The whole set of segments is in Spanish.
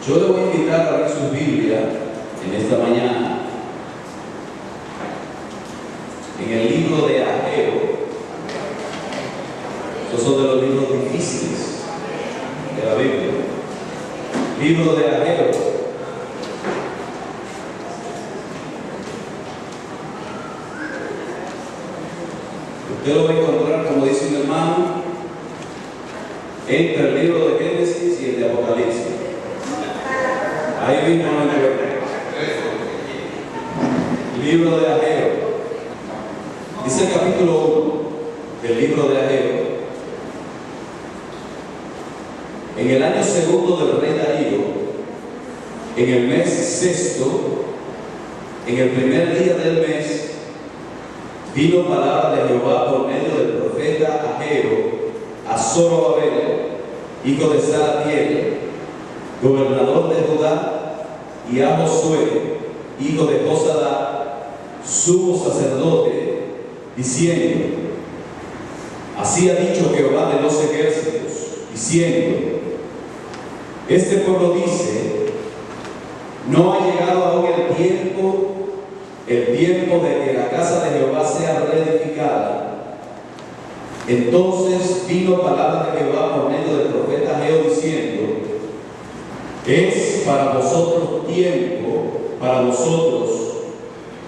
Yo le voy a invitar a abrir su Biblia en esta mañana en el libro de Ageo. Estos son de los libros difíciles de la Biblia. Libro de Ageo. Usted lo va a encontrar, como dice un hermano, entre el libro de Génesis y el de Apocalipsis. Ahí mismo lo encuentra. Libro de Ageo. Dice el capítulo 1 del libro de Ageo. En el año segundo del rey Darío, en el mes sexto, en el primer día del mes, vino palabra de Jehová por medio del profeta Ageo a Zorobabel, hijo de Salatiel, gobernador de Judá, y a Josué, hijo de Josadá, sumo sacerdote, diciendo: así ha dicho Jehová de los ejércitos, diciendo: este pueblo dice, no ha llegado aún el tiempo de que la casa de Jehová sea reedificada. Entonces vino palabra de Jehová por medio del profeta Ageo diciendo: es para vosotros tiempo, para vosotros,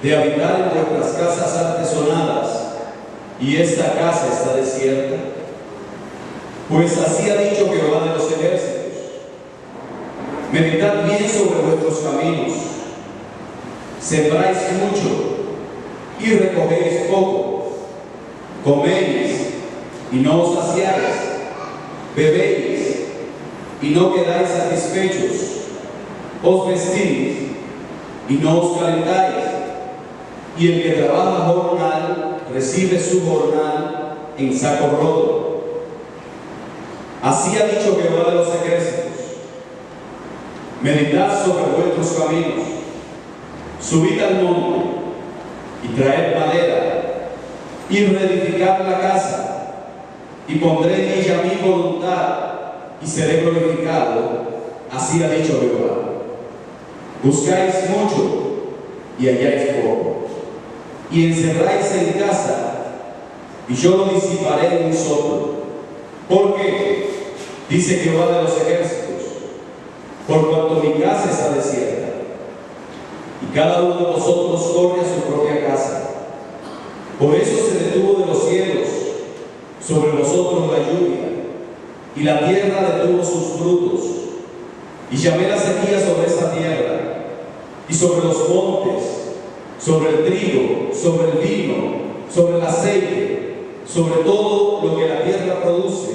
de habitar en vuestras casas artesonadas, y esta casa está desierta. Pues así ha dicho Jehová de los ejércitos: meditad bien sobre vuestros caminos, sembráis mucho y recogéis poco, coméis y no os saciáis, bebéis y no quedáis satisfechos, os vestís y no os calentáis, y el que trabaja jornal recibe su jornal en saco roto. Así ha dicho Jehová de los ejércitos: meditad sobre vuestros caminos, subid al monte y traed madera y reedificad la casa, y pondré en ella mi voluntad y seré glorificado. Así ha dicho Jehová. Buscáis mucho y halláis poco, y encerráis en casa, y yo lo disiparé en un soplo. ¿Por qué? Dice Jehová de los ejércitos: por cuanto mi casa está desierta, y cada uno de vosotros corre a su propia casa. Por eso se detuvo de los cielos sobre vosotros la lluvia, y la tierra detuvo sus frutos, y llamé la sequía sobre esta tierra, y sobre los montes, sobre el trigo, sobre el vino, sobre el aceite, sobre todo lo que la tierra produce,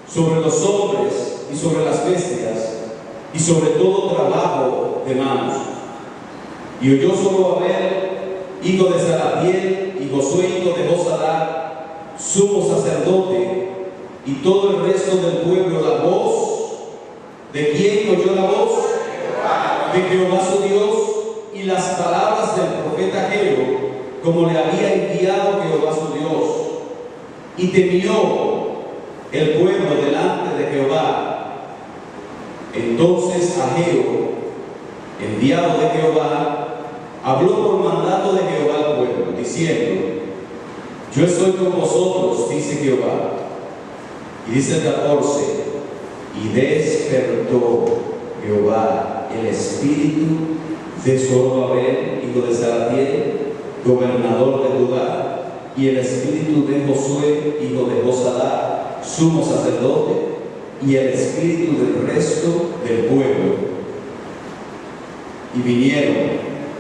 sobre los hombres y sobre las bestias, y sobre todo trabajo de manos. Y oyó Zorobabel, hijo de Salatiel, y Josué, hijo de Josadá, sumo sacerdote, y todo el resto del pueblo, la voz. ¿De quién oyó la voz? De Jehová su Dios, y las palabras del profeta Ageo, como le había enviado Jehová su Dios. Y temió el pueblo delante de Jehová. Entonces Ageo, enviado de Jehová, habló por mandato de Jehová al pueblo, diciendo: yo estoy con vosotros, dice Jehová. Y dice el 14: y despertó Jehová el espíritu de Zorobabel, hijo de Salatiel, gobernador de Judá, y el espíritu de Josué, hijo de Josadá, sumo sacerdote, y el espíritu del resto del pueblo. Y vinieron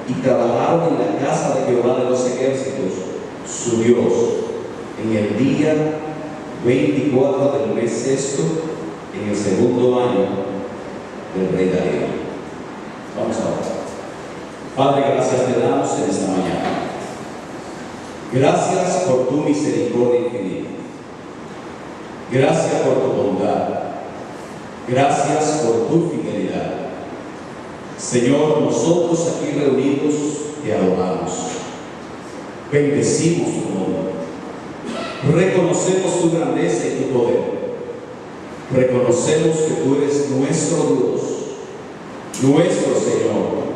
y trabajaron en la casa de Jehová de los ejércitos, su Dios, en el día 24 del mes sexto, en el segundo año del rey Darío. Vamos a orar. Padre, gracias te damos en esta mañana. Gracias por tu misericordia infinita. Gracias por tu bondad. Gracias por tu fidelidad. Señor, nosotros aquí reunidos te adoramos. Bendecimos tu nombre. Reconocemos tu grandeza y tu poder. Reconocemos que tú eres nuestro Dios nuestro Señor.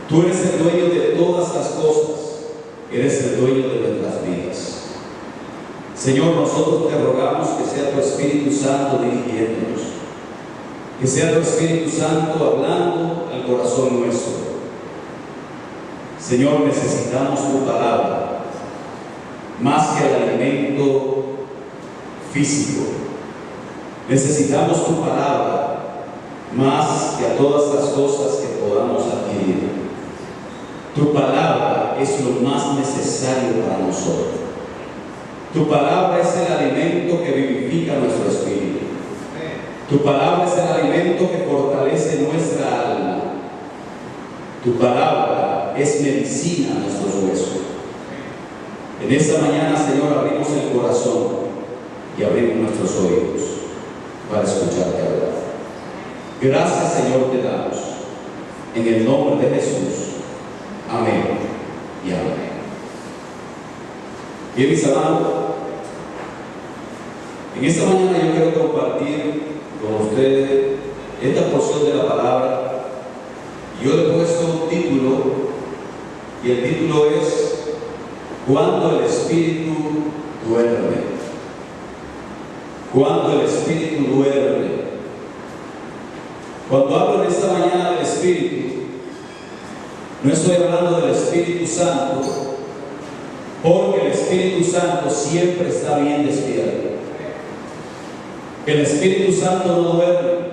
Tú eres el dueño de todas las cosas, eres el dueño de nuestras vidas. Señor, nosotros te rogamos que sea tu Espíritu Santo dirigiéndonos, que sea tu Espíritu Santo hablando al corazón nuestro. Señor, necesitamos tu palabra, más que el alimento físico. Necesitamos tu palabra, más que a todas las cosas que podamos adquirir. Tu palabra es lo más necesario para nosotros. Tu palabra es el alimento que vivifica nuestro espíritu. Tu palabra es el alimento que fortalece nuestra alma. Tu palabra es medicina a nuestros huesos. En esta mañana, Señor, abrimos el corazón y abrimos nuestros oídos para escucharte hablar. Gracias, Señor, te damos. En el nombre de Jesús. Amén y amén. Bien, mis amados, en esta mañana yo quiero compartir con ustedes esta porción de la palabra. Yo le he puesto un título, y el título es Cuando el Espíritu duerme. Cuando el Espíritu duerme. Cuando hablo en esta mañana del Espíritu, no estoy hablando del Espíritu Santo, porque el Espíritu Santo siempre está bien despierto. El Espíritu Santo no duerme.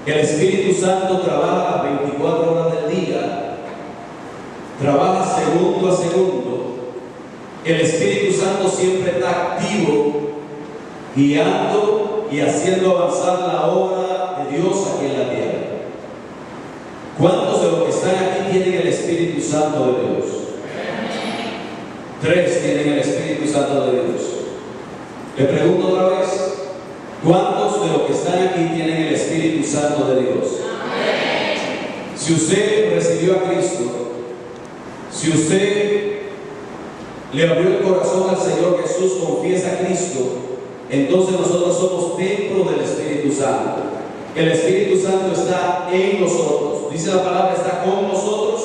El Espíritu Santo trabaja 24 horas del día, trabaja segundo a segundo. El Espíritu Santo siempre está activo, guiando y haciendo avanzar la obra de Dios aquí en la tierra. ¿Cuántos de los que están aquí tienen el Espíritu Santo de Dios? 3 tienen el Espíritu Santo de Dios. Le pregunto otra vez, ¿cuántos de los que están aquí tienen el Espíritu Santo de Dios? Si usted recibió a Cristo, si usted le abrió el corazón al Señor Jesús, confiesa a Cristo, entonces nosotros somos templo del Espíritu Santo. El Espíritu Santo está en nosotros. Dice la palabra, está con nosotros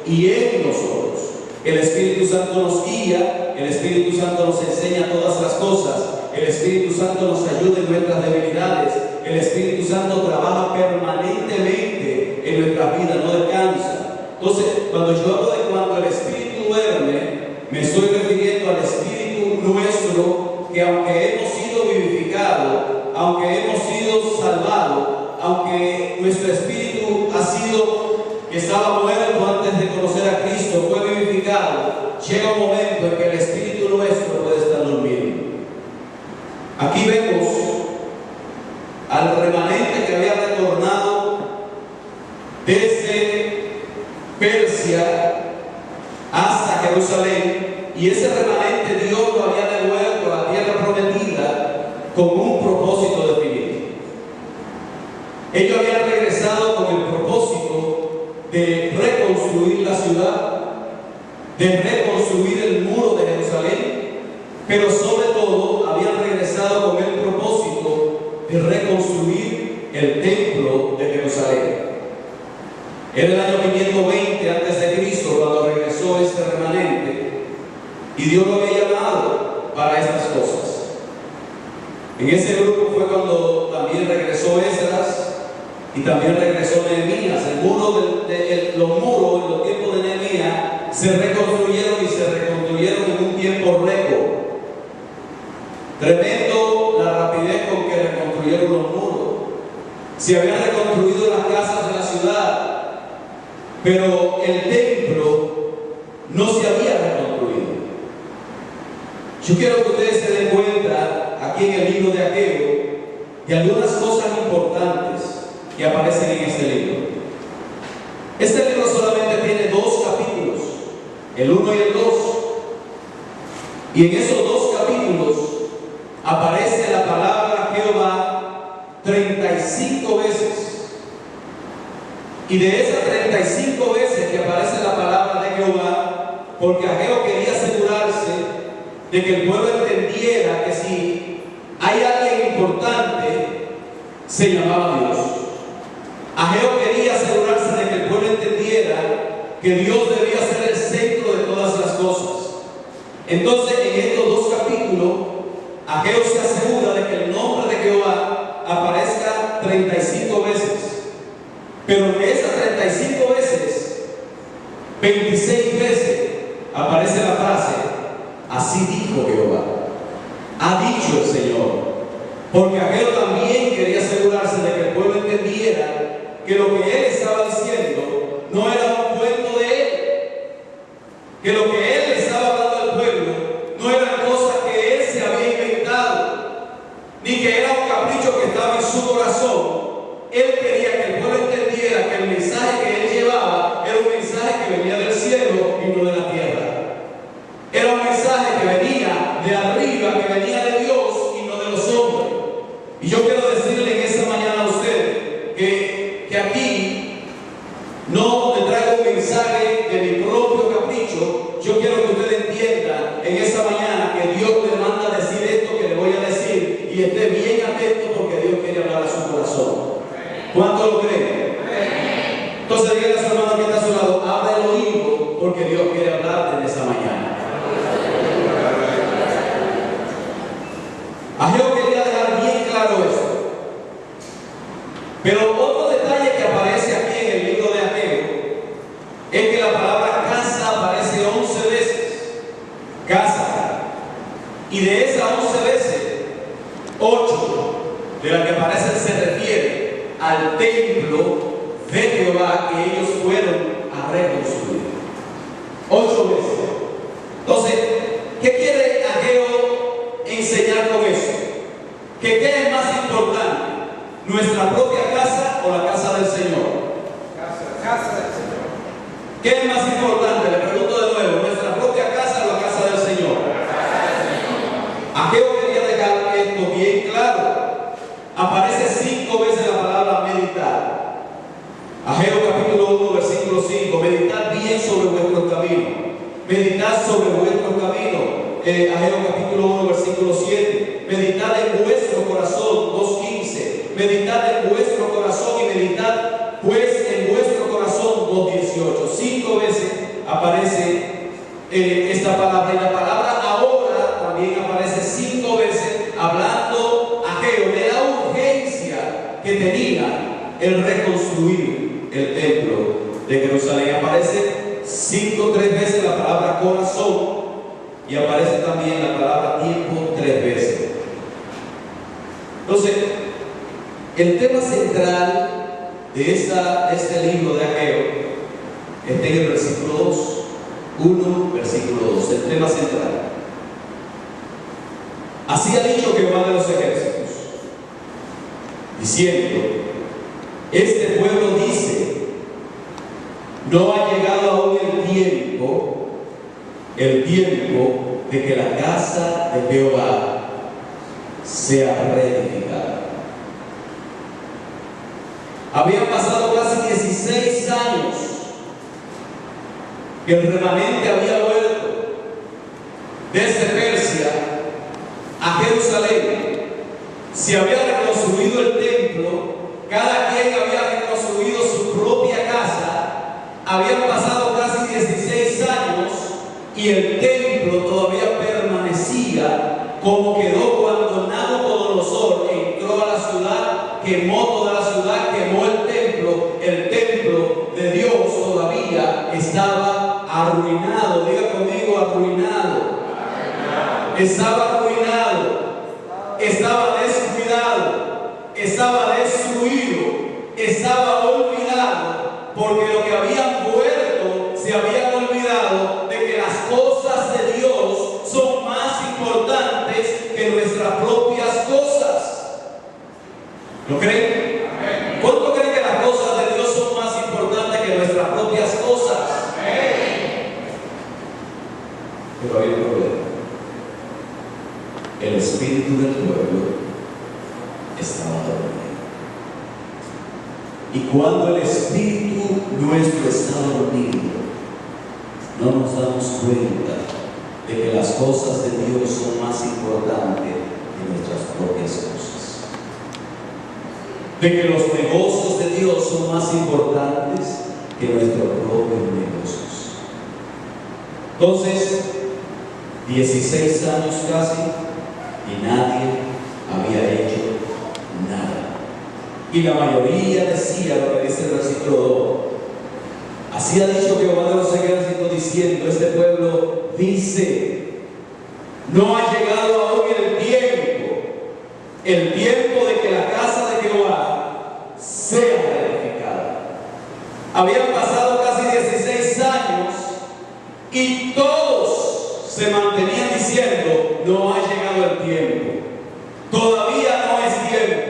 y en nosotros. El Espíritu Santo nos guía, el Espíritu Santo nos enseña todas las cosas, el Espíritu Santo nos ayuda en nuestras debilidades, el Espíritu Santo trabaja permanentemente en nuestras vidas, no descansa. Entonces, cuando yo hablo de cuando el Espíritu duerme, me estoy refiriendo al Espíritu nuestro, que aunque hemos sido vivificados, aunque hemos sido salvados, aunque nuestro espíritu ha sido, que estaba muerto antes de conocer a Cristo, fue vivificado, llega un momento en que el espíritu nuestro puede estar durmiendo. Aquí vemos al remanente que había retornado desde Persia hasta Jerusalén, y ese remanente Dios lo había devuelto a la tierra prometida con un propósito definido. Ellos habían regresado con el propósito de reconstruir la ciudad, de reconstruir el muro de Jerusalén, pero sobre todo habían regresado con el propósito de reconstruir el templo de Jerusalén. Era el año 520 a.C. cuando regresó este remanente, y Dios lo había llamado para estas cosas. En ese grupo fue cuando también regresó Esdras y también regresó Nehemías. Los muros en los tiempos de Nehemías se reconstruyeron y se reconstruyeron en un tiempo récord. Tremendo la rapidez con que reconstruyeron los muros. Se habían reconstruido las casas de la ciudad, pero el templo no se había reconstruido. Yo quiero que ustedes se den cuenta aquí en el libro de Ageo de algunas cosas importantes que aparecen en este libro. Este libro solamente tiene 2 capítulos, el 1 y el 2, y en esos 2 capítulos aparece la palabra Jehová 35 veces, y de esas 35 veces que aparece la palabra de Jehová, porque Ageo quería asegurarse de que el pueblo entendiera que si hay alguien importante, se llamaba Dios. Ageo era que Dios debía ser el centro de todas las cosas. Entonces, en estos dos capítulos, Ageo se asegura de que el nombre de Jehová aparezca 35 veces. Pero de esas 35 veces, 26 veces aparece la frase: así dijo Jehová, ha dicho el Señor. Porque Ageo también quería asegurarse de que el pueblo entendiera que lo que él estaba diciendo no era un cuento de él, que lo que él estaba hablando al pueblo no eran cosas que él se había inventado, ni que era un capricho que estaba en su corazón. Él quería que el pueblo entendiera que el mensaje que él llevaba era un mensaje que venía del cielo y no de la tierra. Era un mensaje que venía de arriba, que venía de Dios y no de los hombres. Y yo quiero decirle en esta mañana a usted que aquí no te traigo un mensaje de mi propio capricho. Yo quiero que usted entienda en esta mañana que Dios le manda a decir esto que le voy a decir, y esté bien atento porque Dios quiere hablar a su corazón. ¿Cuánto lo creen? Entonces dígale a su hermano que está a su lado: abre el oído porque Dios quiere hablarte en esta mañana. Ageo quería dejar bien claro esto. Pero otro detalle que aparece aquí en el libro de Ageo es que la palabra casa aparece 11 veces. Casa. Y de esas 11 veces, 8 de las que aparecen se refiere al templo de Jehová que ellos fueron a reconstruir. 8 veces. Entonces, ¿qué quiere Ageo enseñar con eso? Que ¿qué es más importante? ¿Nuestra propia casa o la casa del Señor? Casa del Señor. ¿Qué es más importante? Le pregunto de nuevo: ¿nuestra propia casa o la casa del Señor? Ageo quería dejar esto bien claro. Aparece 5 veces la palabra meditar. Ageo capítulo 1 versículo 5: meditad bien sobre vuestro camino. Meditad sobre vuestro camino. Ageo capítulo 1 versículo 7: meditad en vuestro corazón. 2:15: meditad en vuestro corazón y meditad pues en vuestro corazón. 2:18. 5 veces aparece esta palabra, y la palabra ahora también aparece 5 veces, hablando Ageo de la urgencia que tenía el reconstruir el templo de Jerusalén. Aparece 3 veces la palabra corazón, y aparece también la palabra tiempo 3 veces. Entonces, el tema central de este libro de Ageo está en el versículo 2, 1, versículo 2, el tema central. Así ha dicho Jehová de los ejércitos, diciendo: este pueblo dice, no ha llegado aún el tiempo de que la casa de Jehová sea reedificada. Habían pasado casi 16 años que el remanente había vuelto desde Persia a Jerusalén. Se había reconstruido el templo, cada quien había reconstruido su propia casa. Habían pasado casi 16 años y el templo todavía permanecía como quedó cuando Nabucodonosor entró a la ciudad, quemó toda la ciudad, quemó el templo. El templo de Dios todavía estaba arruinado. Diga conmigo: arruinado. Estaba arruinado, estaba descuidado, estaba destruido, estaba olvidado, porque lo que habían vuelto se habían olvidado de que las cosas de Dios son más importantes que nuestras propias cosas. ¿Lo creen? ¿Cuánto creen que las cosas de Dios son más importantes que nuestras propias cosas? Pero hay un problema. El espíritu del pueblo estaba dormido. Y cuando el espíritu nuestro está dormido, no nos damos cuenta de que las cosas de Dios son más importantes que nuestras propias cosas. De que los negocios de Dios son más importantes que nuestros propios negocios. Entonces, 16 años casi, y nadie había hecho nada. Y la mayoría decía lo que dice el versículo 2. Así ha dicho Jehová de los ejércitos, diciendo: este pueblo dice, no ha llegado aún el tiempo de que la casa de Jehová sea reedificada. Habían pasado casi 16 años y todos se mantenían diciendo: no ha llegado el tiempo, todavía no es tiempo,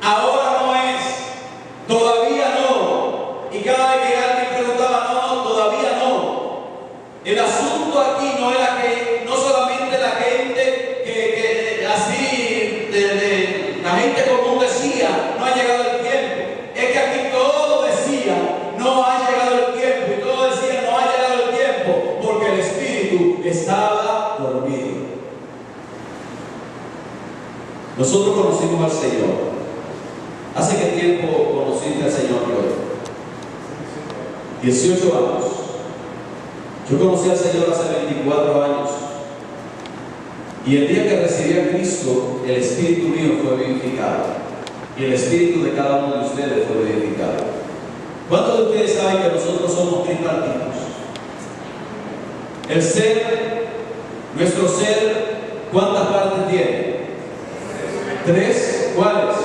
ahora no es, todavía no. Y cada vez que alguien preguntaba: no, todavía no. El asunto aquí no era que no solamente la gente que así la gente común decía: no ha llegado el tiempo. Es que aquí todos decían: no ha llegado el tiempo, y todos decían: no ha llegado el tiempo, porque el Espíritu estaba dormido. Nosotros conocimos al Señor. ¿Hace qué tiempo conociste al Señor hoy? 18 años. Yo conocí al Señor hace 24 años. Y el día que recibí a Cristo, el espíritu mío fue vivificado. Y el espíritu de cada uno de ustedes fue vivificado. ¿Cuántos de ustedes saben que nosotros somos tripartitos? El ser, nuestro ser, ¿cuántas partes tiene? 3. ¿Cuáles?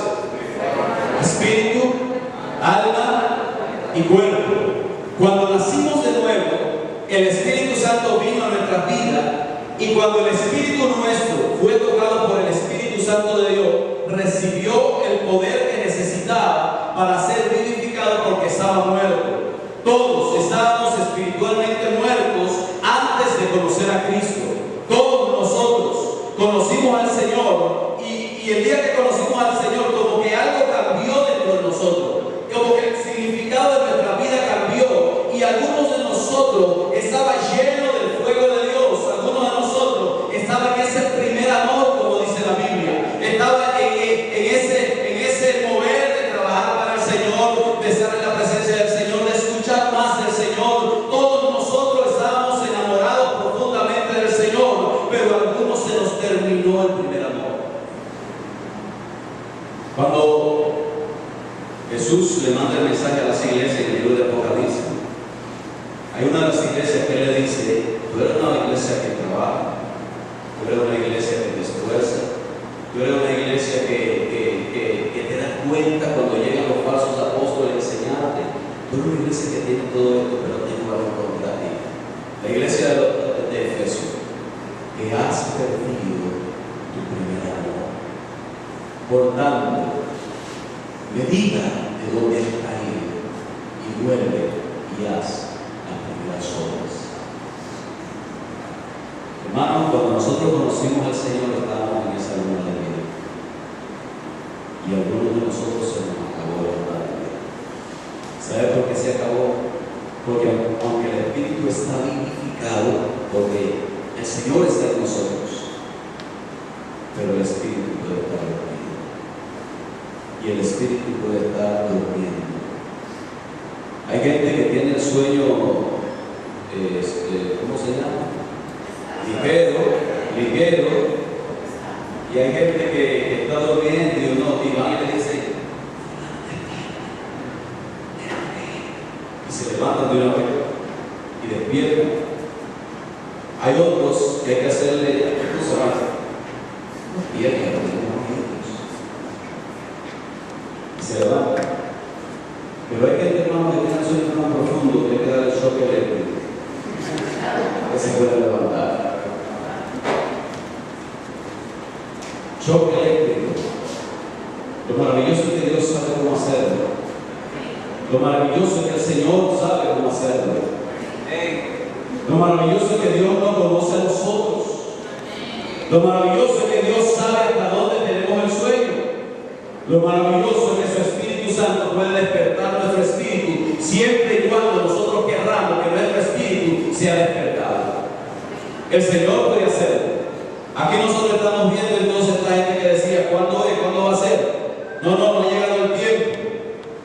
Espíritu, alma y cuerpo. Cuando nacimos de nuevo, el Espíritu Santo vino a nuestras vidas, y cuando el Espíritu nuestro fue tocado por el Espíritu Santo de Dios, recibió el poder que necesitaba para ser vivificado, porque estaba muerto. Todos estábamos espiritualmente muertos antes de conocer a Cristo. Todos nosotros conocimos al Señor, y el día que conocimos al Señor, como que algo cambió dentro de nosotros, como que el significado de nuestra vida cambió, y algunos de nosotros estaban llenos del fuego de Dios. Algunos de nosotros estaban en ese primer amor, como dice la Biblia. Estaban en ese mover de trabajar para el Señor, de estar en la presencia del Señor, de escuchar más del Señor. Todos nosotros estábamos enamorados profundamente del Señor, pero a algunos se nos terminó el primer amor. Cuando Jesús le manda el mensaje a las iglesias en el libro de Apocalipsis, hay una de las iglesias que le dice: tú eres una iglesia que trabaja, tú eres una iglesia que te esfuerza, tú eres una iglesia que te das cuenta cuando llegan los falsos apóstoles a enseñarte. Tú eres una iglesia que tiene todo esto, pero tengo algo contra ti. La iglesia de Efesios: que has perdido tu primer amor. Por tanto, medita de dónde has caído y vuelve y haz las primeras obras. Hermanos, cuando nosotros conocimos al Señor, estábamos en esa luna de vida, y algunos de nosotros se nos acabó la luna de vida. ¿Sabe por qué se acabó? Porque aunque el Espíritu está vivificado, porque el Señor está en nosotros, pero el Espíritu puede estar dormido. Y el Espíritu puede estar durmiendo. Hay gente que tiene el sueño, ¿cómo se llama? Ligero. Y hay gente que está durmiendo y uno le dice: y se levantan de una vez y despiertan. Hay otros que hay que hacerle cosas y se levanta. Pero hay gente, hermano, que tiene el sueño tan profundo que hay que dar el shock eléctrico que se puede levantar. Shock eléctrico. Lo maravilloso es que Dios sabe cómo hacerlo. Lo maravilloso es que el Señor sabe cómo hacerlo. Lo maravilloso es que Dios nos conoce a nosotros. Lo maravilloso es que Dios sabe hasta dónde tenemos el sueño. Lo maravilloso es que su Espíritu Santo puede despertar nuestro espíritu siempre y cuando nosotros querramos que nuestro espíritu sea despertado. El Señor puede hacerlo. Aquí nosotros estamos viendo entonces esta gente que decía: ¿cuándo es? ¿Cuándo va a ser? No ha llegado el tiempo.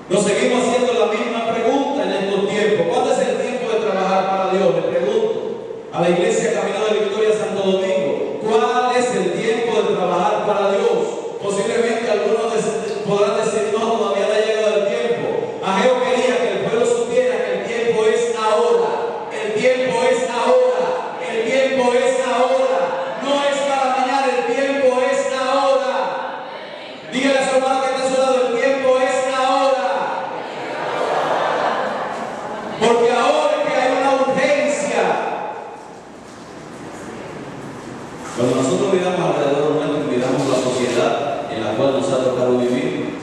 Nos seguimos haciendo la misma pregunta en estos tiempo de trabajar para Dios. Posiblemente algunos podrán decir, no, todavía no ha llegado el tiempo. Ageo quería que el pueblo supiera que el tiempo es ahora. El tiempo es ahora. El tiempo es ahora. No es para mañana, el tiempo es ahora. Dígale a su hermano que está a su lado, el tiempo es ahora. Porque ahora es que hay una urgencia. Cuando nosotros miramos alrededor nuestro y miramos la sociedad en la cual nos ha tocado vivir,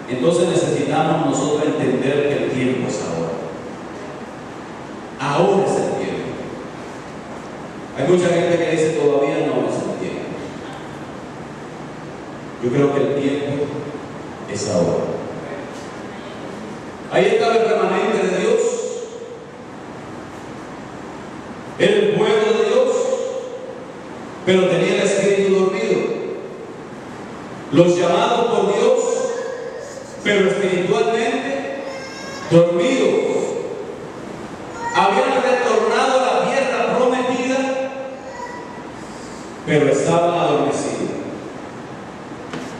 entonces necesitamos nosotros entender que el tiempo es ahora. Ahora es el tiempo. Hay mucha gente que dice todavía no es el tiempo. Yo creo que el tiempo es ahora. Ahí estaba el remanente de Dios, el pueblo de Dios, pero tenía el espíritu dormido. Los llamados por Dios, pero espiritualmente dormidos. Habían retornado a la tierra prometida, pero estaban adormecidos.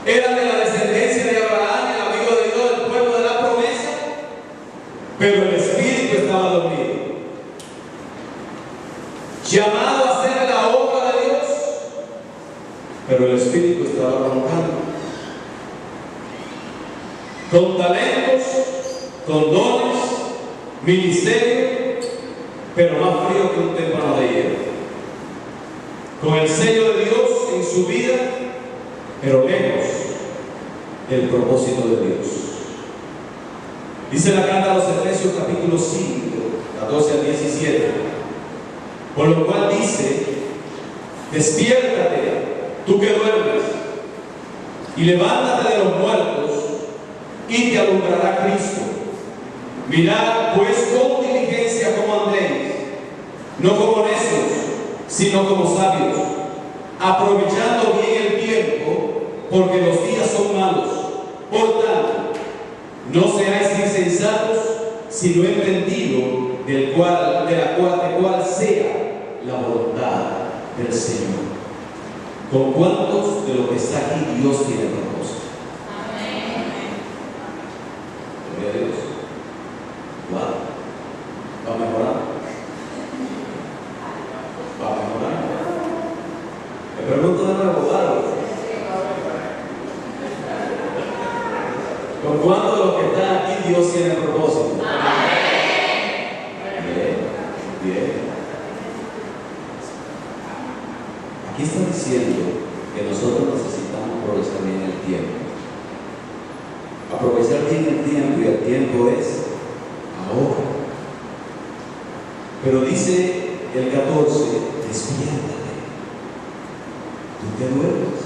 Eran de la descendencia de Abraham, el amigo de Dios, el pueblo de la promesa, pero el espíritu estaba dormido. Llamado a hacer la obra de Dios, pero el espíritu estaba roncando. Con talentos, con dones, ministerio, pero más frío que un témpano de hielo. Con el sello de Dios en su vida, pero lejos del propósito de Dios. Dice la carta a los Efesios capítulo 5, 14 al 17. Por lo cual dice: despiértate, tú que duermes, y levántate de los muertos, y te alumbrará Cristo. Mirad pues con diligencia cómo andéis, no como necios, sino como sabios, aprovechando bien el tiempo, porque los días son malos. Por tanto, no seáis insensatos, sino entendidos de la cual sea la voluntad del Señor. ¿Con cuántos de lo que está aquí Dios tiene propósito? Amén. Gloria a Dios. ¿Va a mejorar? ¿Va a mejorar? Me pregunto de nuevo, ¿vale? ¿Con cuántos de los que están aquí Dios tiene propósito? Bien, bien. Aquí está diciendo que nosotros necesitamos aprovechar bien el tiempo. Aprovechar bien el tiempo, y el tiempo es ahora. Pero dice el 14, despiértate, tú te duermes,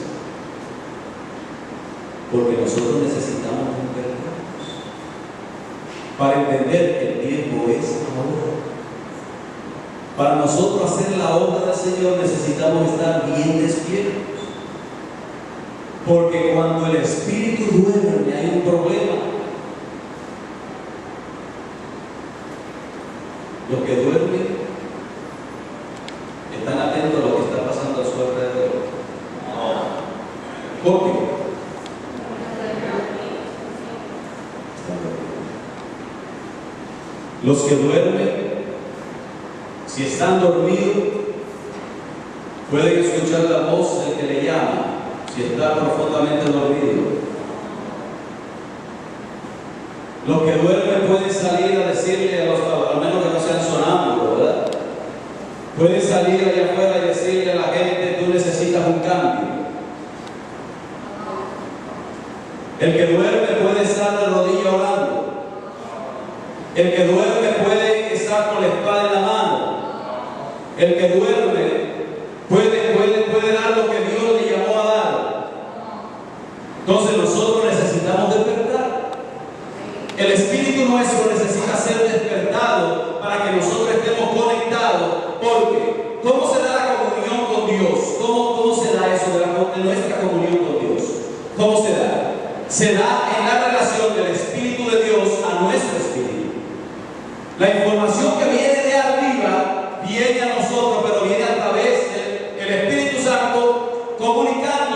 porque nosotros necesitamos despertarnos para entender que el tiempo es ahora. Para nosotros hacer la obra del Señor necesitamos estar bien despiertos, porque cuando el espíritu duerme hay un problema. Los que duermen están atentos a lo que está pasando a su alrededor. ¿Por qué? Los que duermen, si están dormidos, pueden escuchar la voz del que le llama, si está profundamente dormido. Los que duermen pueden salir a decirle a los, al menos que no sean sonámbulos, ¿verdad? Pueden salir allá afuera y decirle a la gente: tú necesitas un cambio. El que duerme puede estar de rodillas orando. El que duerme puede estar con la espada en la mano. El que duerme puede dar lo que Dios le llamó a dar. Entonces nosotros necesitamos despertar. El espíritu nuestro necesita ser despertado para que nosotros estemos conectados. Porque ¿cómo se da la comunión con Dios? ¿Cómo se da eso de nuestra comunión con Dios? ¿Cómo se da? Se da en la relación del Espíritu de Dios a nuestro espíritu. La información que viene de arriba viene a nosotros, pero viene a través del Espíritu Santo comunicando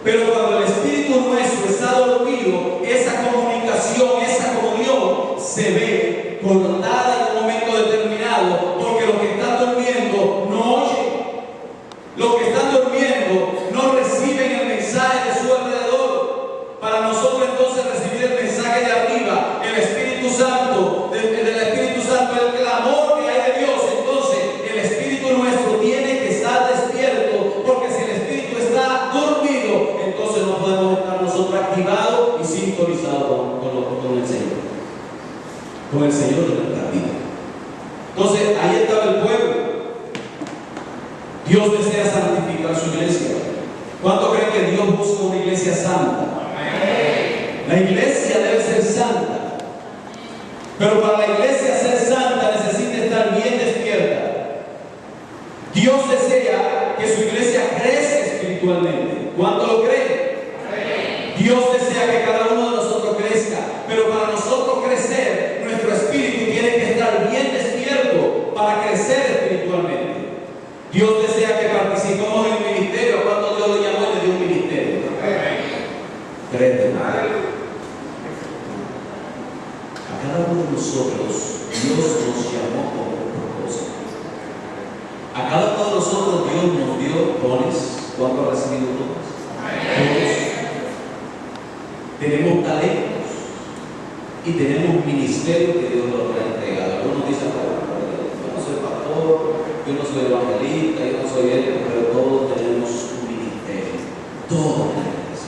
Pero cuando el espíritu nuestro está dormido, esa comunicación, esa comunión se ve cortada en un momento determinado, porque los que están durmiendo no oyen. Los que están durmiendo no reciben el mensaje de su alrededor. Para nosotros entonces recibir el mensaje de arriba, el Espíritu Santo, del Espíritu Santo, el clamor que hay de Dios, entonces el Espíritu nuestro tiene que estar despierto, porque si el Espíritu está dormido, entonces no podemos estar nosotros activados y sintonizados con el Señor. Con el Señor de nuestra vida. Entonces ahí estaba el pueblo. Dios desea santificar su iglesia. ¿Cuánto creen que Dios busca una iglesia santa? La iglesia debe ser santa. Pero para la iglesia ser santa necesita estar bien despierta. Dios desea que su iglesia crezca espiritualmente. ¿Cuánto lo creen? Dios desea que cada uno de nosotros crezca. Pero para nosotros crecer, nuestro espíritu tiene que estar bien despierto para crecer espiritualmente. Dios desea que participemos en un ministerio. ¿Cuánto Dios lo llamó y le dio un ministerio? Créete. A cada uno de nosotros Dios nos llamó con un propósito. A cada uno de nosotros Dios nos dio dones. ¿Cuánto ha recibido dones? Dones. Tenemos talentos y tenemos un ministerio que Dios nos ha entregado. Algunos dicen, yo no soy pastor, yo no soy evangelista, yo no soy él, pero todos tenemos un ministerio. Todos tenemos.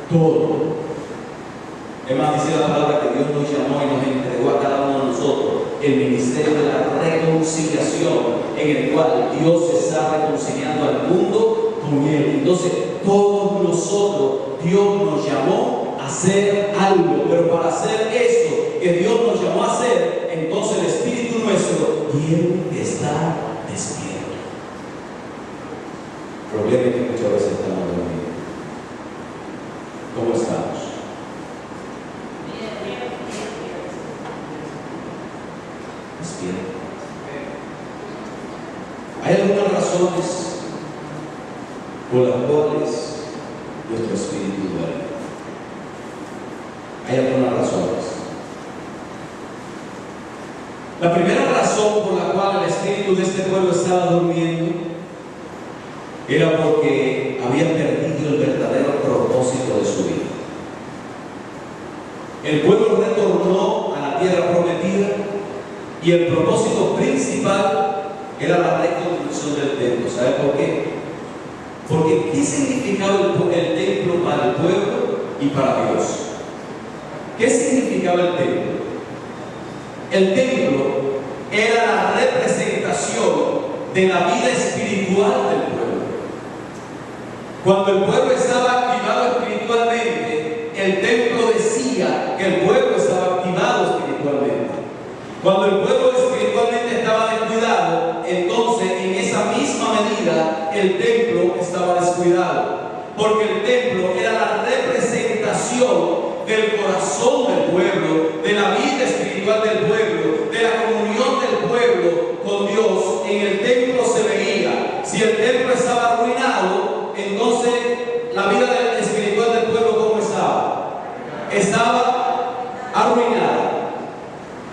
Todo. Es más, dice la palabra que Dios nos llamó y nos entregó a cada uno de nosotros el ministerio de la reconciliación, en el cual Dios está reconciliando al mundo con Él. Entonces, todos nosotros, Dios nos llamó a hacer algo, pero para hacer eso que Dios nos llamó a hacer, entonces el espíritu nuestro tiene que estar despierto. El problema es que muchas veces estamos dormidos. ¿Cómo estamos? Despierto. Hay algunas razones por las cuales nuestro espíritu duerme. Hay algunas razones. La primera razón por la cual el espíritu de este pueblo estaba durmiendo era porque había perdido el verdadero propósito de su vida. El pueblo retornó a la tierra prometida y el propósito principal era la reconstrucción del templo. ¿Sabe por qué? Porque ¿qué significaba el templo para el pueblo y para Dios? ¿Qué significaba el templo? El templo era la representación de la vida espiritual del pueblo. Cuando el pueblo estaba activado espiritualmente, el templo decía que el pueblo estaba activado espiritualmente. Cuando el pueblo espiritualmente estaba descuidado, entonces en esa misma medida el templo estaba descuidado. Porque el templo era la representación del corazón del pueblo, de la vida espiritual del pueblo, de la comunión del pueblo con Dios. En el templo se veía. Si el templo estaba arruinado, entonces la vida espiritual del pueblo, ¿cómo estaba? Estaba arruinada.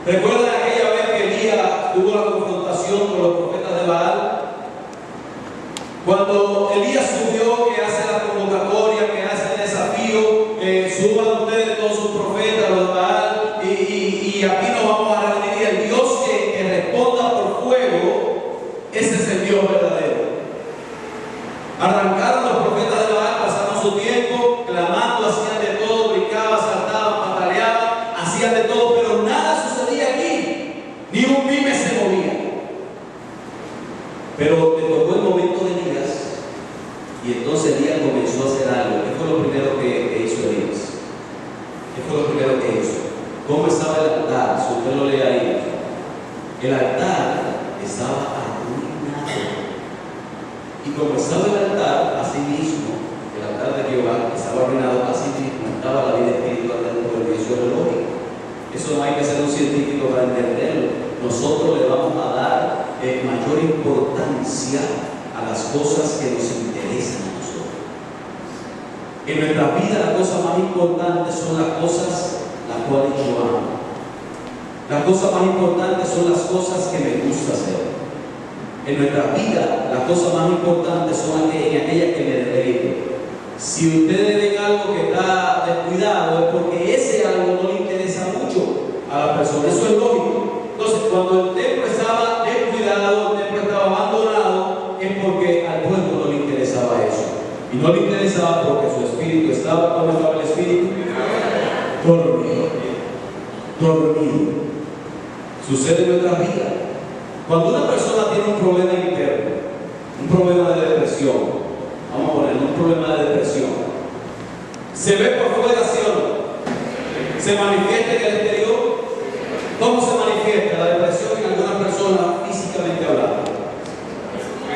¿Recuerdan aquella vez que Elías tuvo la confrontación con los profetas de Baal? Cuando Elías subió, que hace la convocatoria, que hace el desafío, suban ustedes todos sus profetas, los de Baal, y aquí nos vamos a reunir. El Dios que responda por fuego, ese es el Dios verdadero. Arrancaron los profetas de Baal, pasaron su tiempo clamando, hacían de todo, brincaban, saltaban, pataleaban, hacían de todo, pero nada sucedía aquí, ni un pime se movía. Pero le tocó el momento de Elías, y entonces Elías comenzó a hacer algo. ¿Qué fue lo primero que hizo Elías? ¿Qué fue lo primero que hizo? ¿Cómo estaba el altar? Si usted lo lee ahí, el altar estaba arruinado. Y como estaba el altar, así mismo, el altar de Jehová estaba arruinado, así mismo estaba la vida espiritual del pueblo. Y eso es lógico. Eso no hay que ser un científico para entenderlo. Nosotros le vamos a dar mayor importancia a las cosas que nos interesan a nosotros. En nuestra vida las cosas más importantes son las cosas las cuales yo amo. Las cosas más importantes son las cosas que me gusta hacer. En nuestra vida las cosas más importantes son aquellas que me deleito. Si ustedes ven algo que está descuidado, es porque ese algo no le interesa mucho a la persona. Eso es lógico. Entonces, cuando el templo estaba descuidado, el templo estaba abandonado, es porque al pueblo no le interesaba eso. Y no le interesaba porque su espíritu estaba, ¿cómo estaba el espíritu? Dormido. Dormido. Sucede en nuestra vida. Cuando una persona tiene un problema interno, un problema de depresión, vamos a poner un problema de depresión, ¿se ve por fuera, sí o no? ¿Se manifiesta en el exterior? ¿Cómo se manifiesta la depresión en alguna persona físicamente hablando?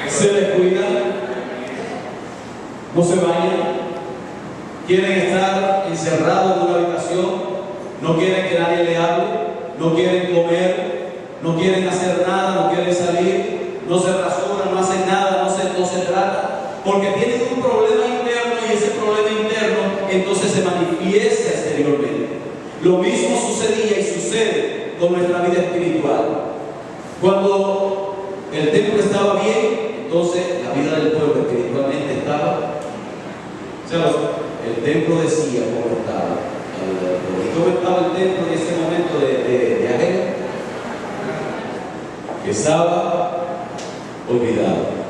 ¿Se descuidan? ¿No se bañan? ¿Quieren estar encerrados en una habitación? ¿No quieren que nadie le hable? ¿No quieren comer? ¿No quieren hacer nada? ¿No quieren salir? ¿No se rasuran? ¿No hacen nada? ¿No se trata? Porque tienen un problema interno y ese problema interno entonces se manifiesta exteriormente. Lo mismo sucedía y sucede con nuestra vida espiritual. Cuando el templo estaba bien, entonces la vida del pueblo espiritualmente estaba. O sea, el templo decía cómo estaba. ¿Y cómo estaba el templo en ese momento de Ageo? Que estaba olvidado.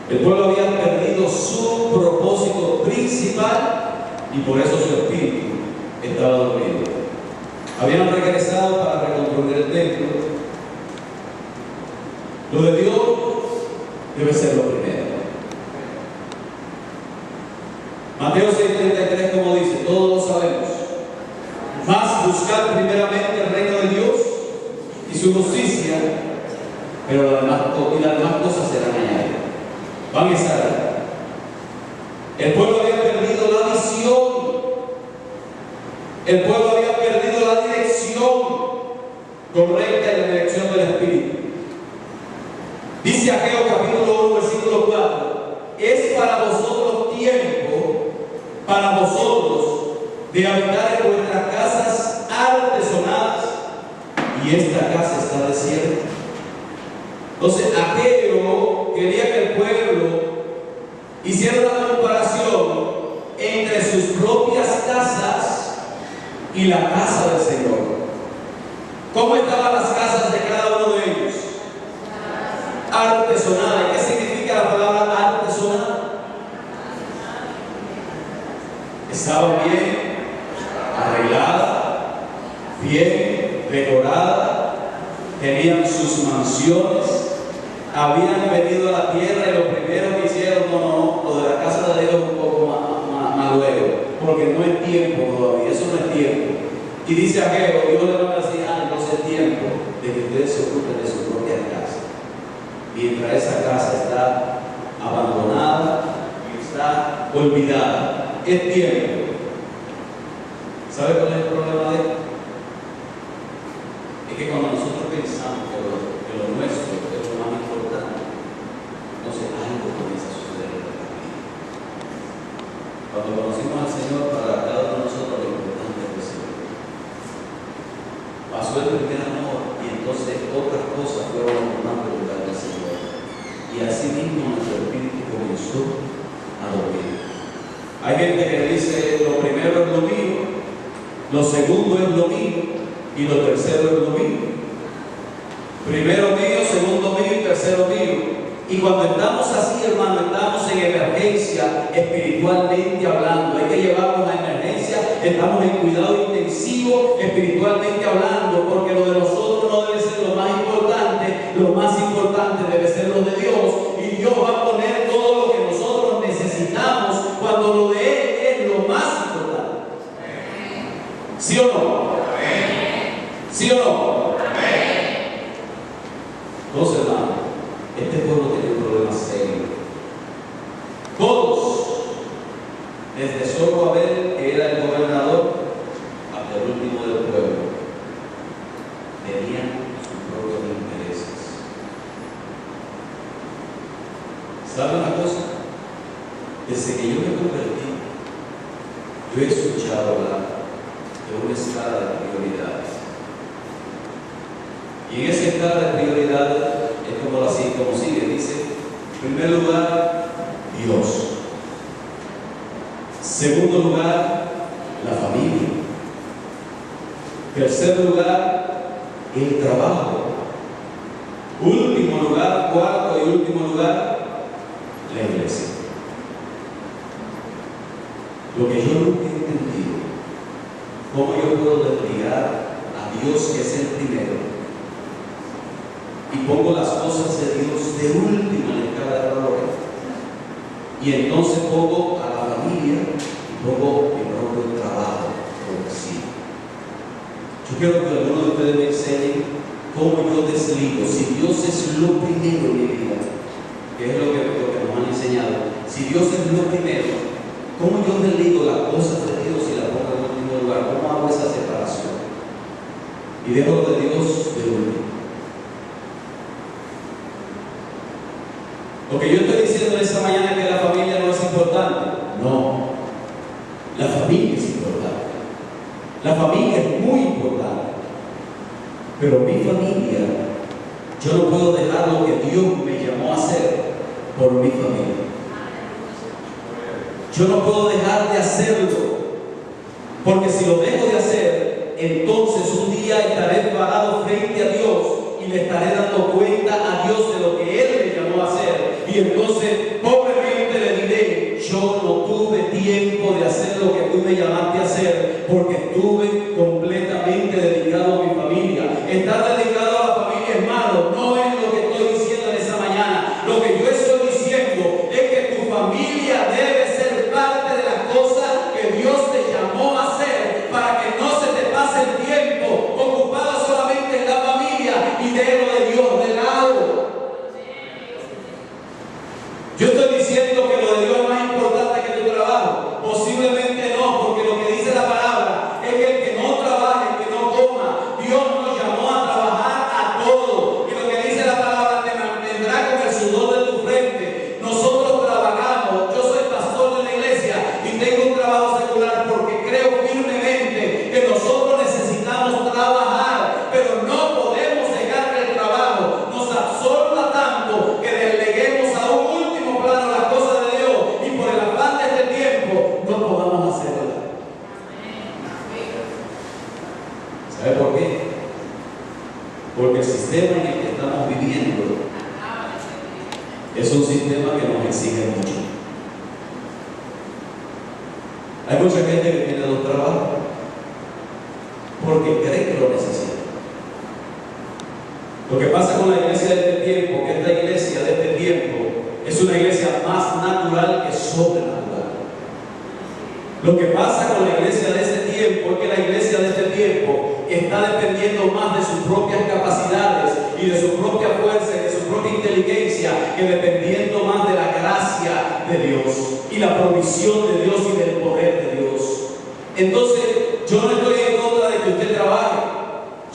El pueblo había perdido su propósito principal y por eso su espíritu estaba dormido. Habían regresado para reconstruir el templo. Lo de Dios debe ser lo primero. Mateo 6:33, como dice, todos lo sabemos. Mas buscar primeramente el reino de Dios y su justicia, pero las demás cosas serán añadidas. Van a estar ahí. El pueblo había perdido la visión. El pueblo había perdido la dirección correcta en la dirección del Espíritu. Dice Ageo capítulo 1, versículo 4: es para vosotros tiempo, para vosotros, de habitar en vuestras casas artesonadas, y esta casa está desierta. Entonces Ageo quería que el pueblo hiciera una comparación entre sus propias casas y la casa del Señor. ¿Cómo estaban las casas de cada uno de ellos? Artesonadas. ¿Qué significa la palabra artesanal? Estaba bien arreglada, bien decorada, tenían sus mansiones, habían venido a la tierra y lo primero que hicieron, lo de la casa de Dios es un poco más luego, porque no es tiempo todavía, eso no es tiempo. Y dice Ageo, Dios le va a decir, entonces es tiempo de que ustedes se ocupen de su propia casa. Mientras esa casa está abandonada y está olvidada, es tiempo. ¿Sabe cuál es el problema de esto? Es que cuando nosotros pensamos que lo nuestro es lo más importante, entonces algo comienza a suceder en nuestra vida. Cuando conocimos al Señor, para cada uno de nosotros lo importante es el Señor. Pasó el primer amor y entonces otras cosas fueron ocupando el lugar del Señor. Y así mismo nuestro espíritu comenzó a dormir. Hay gente que dice, lo primero es lo mío, lo segundo es lo mío y lo tercero es lo mío. Primero mío, segundo mío y tercero mío. Y cuando estamos así, hermano, estamos en emergencia espiritualmente hablando. Hay que llevarnos a emergencia, estamos en cuidado intensivo espiritualmente hablando, porque lo de nosotros no debe ser lo más importante debe ser lo de Dios. Y Dios va a poner todo lo que nosotros necesitamos cuando lo de Él es lo más importante. ¿Sí o no? ¿Sí o no? Entonces, hermano, este pueblo tiene un problema serio. Todos, desde Zorobabel, que era el gobernador, hasta el último del pueblo, tenían sus propios intereses. ¿Sabe una cosa? Desde que yo me convertí, yo he escuchado hablar de una escala de prioridades. Y en esa escala de prioridades es como sigue. Dice, en primer lugar, Dios. Segundo lugar, la familia. Tercer lugar, el trabajo. Último lugar, cuarto y último lugar, la iglesia. Lo que yo nunca he entendido, cómo yo puedo desligar a Dios, que es el primero, y pongo las cosas de Dios de última en la escala de valores, y entonces pongo a la familia y pongo mi propio trabajo por encima. Yo quiero que algunos de ustedes me enseñen cómo yo desligo. Si Dios es lo primero en mi vida, que es lo que nos han enseñado, si Dios es lo primero, ¿cómo yo desligo las cosas de Dios y las pongo en último lugar? ¿Cómo hago esa separación? Y dejo lo de Dios de último. Lo que yo estoy diciendo esta mañana es que la familia no es importante. No, la familia es importante. La familia es muy importante. Pero mi familia, yo no puedo dejar lo que Dios me llamó a hacer por mi familia. Yo no puedo dejar de hacerlo, porque si lo dejo de hacer, entonces un día estaré parado frente a Dios y le estaré dando cuenta a Dios de lo que Él me llamó a hacer. Y entonces pobremente le diré, yo no tuve tiempo de hacer lo que tú me llamaste a hacer, porque estuve completamente dedicado a mi familia. Estar dedicado a la familia es malo, no es lo que estoy diciendo en esa mañana. Lo que yo estoy diciendo es que tu familia debe ser parte de las cosas que Dios te llamó a hacer, para que no se te pase el tiempo ocupado solamente en la familia y de lo de Dios de lado. Yo estoy diciendo que lo de Dios es más importante que tu trabajo. Posiblemente no, porque lo que dice la palabra es que el que no trabaje, el que no coma, Dios nos llamó a trabajar a todos. Y lo que dice la palabra, te mantendrá con el sudor de tu frente. Nosotros trabajamos. Yo soy pastor de la iglesia y tengo un trabajo secular porque creo firmemente que nosotros necesitamos trabajar, pero no podemos dejar que el trabajo nos absorba tanto que deleguemos a un último plano las cosas de Dios y por el afán de este tiempo no podamos hacerlas. ¿Sabe por qué? Porque el sistema en el que estamos viviendo es un sistema que nos exige mucho. Hay mucha gente que tiene dos trabajos porque cree que lo necesita. Lo que pasa con la iglesia de este tiempo, que esta iglesia de este tiempo es una iglesia más natural que sobrenatural. Lo que pasa con la iglesia de este tiempo es que la iglesia de este tiempo está dependiendo más de sus propias capacidades y de su propia fuerza y de su propia inteligencia, que dependiendo más de la gracia de Dios y la provisión de Dios y del poder de Dios. Entonces, yo no estoy en contra de que usted trabaje.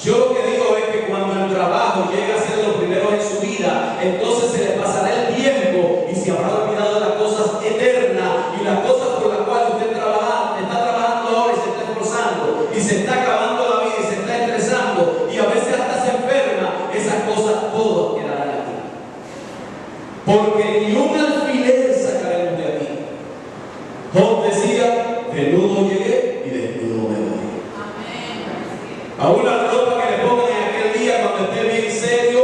Yo lo que digo es que cuando el trabajo llega a ser lo primero en su vida, entonces se le pasará el tiempo y se habrá olvidado de las cosas eternas y las cosas por las cuales usted está trabajando ahora y se está esforzando y se está acabando la vida y se está estresando y a veces hasta se enferma. Esas cosas todas quedarán aquí, porque ni un alfiler sacaremos de aquí. Job decía, desnudo llegué y desnudo me voy. Aún la ropa que le pongan en aquel día cuando esté bien serio,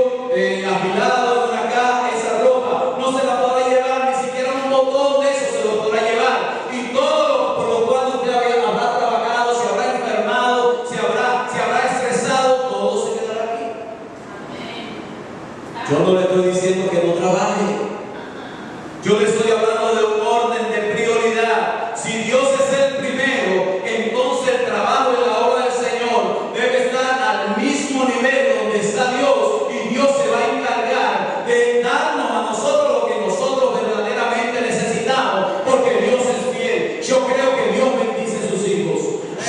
afilado en una caja, esa ropa no se la podrá llevar, ni siquiera un botón de eso se lo podrá llevar. Y todo por lo cual usted habrá trabajado, se habrá enfermado, se habrá estresado, todo se quedará aquí. Yo no le estoy diciendo que no trabaje. Yo le estoy hablando de un orden de prioridad. Si Dios es el primero, entonces el trabajo en la obra del Señor debe estar al mismo nivel donde está Dios, y Dios se va a encargar de darnos a nosotros lo que nosotros verdaderamente necesitamos, porque Dios es fiel. Yo creo que Dios bendice a sus hijos.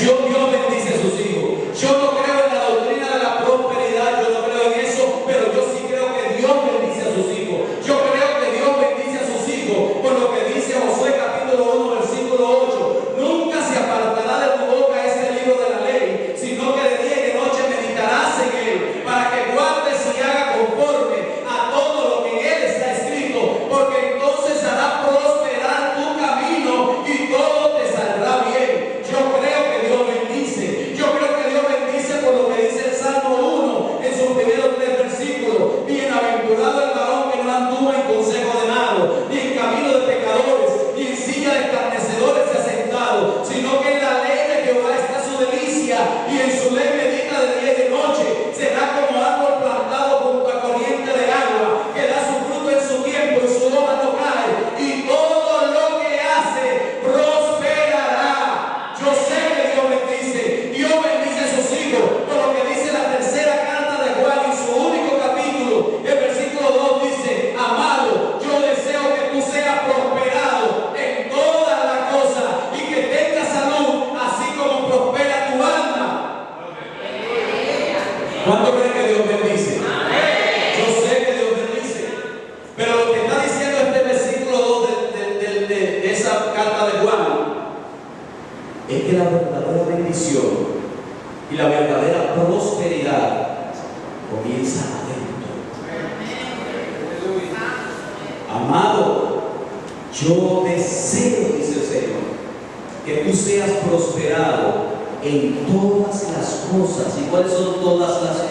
Dios bendice a sus hijos. Yo no creo en la doctrina de la prosperidad, yo no creo en eso, pero yo sí creo que Dios bendice a sus hijos. Yo creo que Dios bendice a sus hijos que la verdadera bendición y la verdadera prosperidad comienza adentro. Amado, yo deseo, dice el Señor, que tú seas prosperado en todas las cosas. ¿Y cuáles son todas las cosas?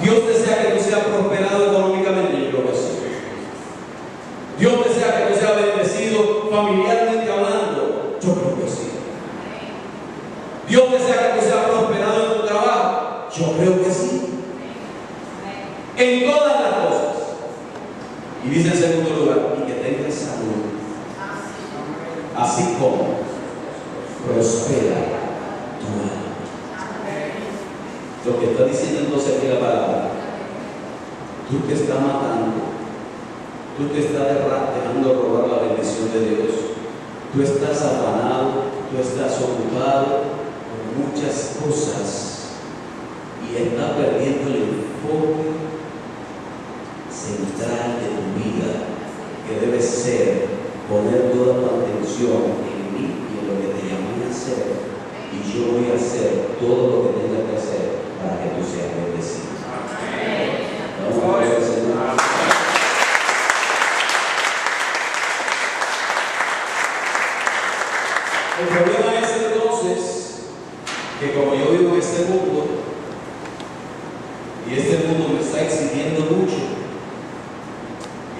Dios desea que tú seas prosperado económicamente, yo creo que sí. Dios desea que tú seas bendecido familiarmente hablando, yo creo que sí. Dios desea que tú seas prosperado en tu trabajo, yo creo que sí. En todas las cosas. Y dice en segundo lugar, y que tengas salud, así como prospera tu alma. Lo que está diciendo entonces aquí la palabra, tú te estás matando, tú te estás dejando robar la bendición de Dios, tú estás afanado, tú estás ocupado con muchas cosas y estás perdiendo el enfoque central de tu vida, que debe ser poner toda tu atención en mí y en lo que te llamé a hacer, y yo voy a hacer todo lo que tenga que hacer para que tú seas bendecido. Vamos a ver, Señor. El problema es entonces que como yo vivo en este mundo y este mundo me está exigiendo mucho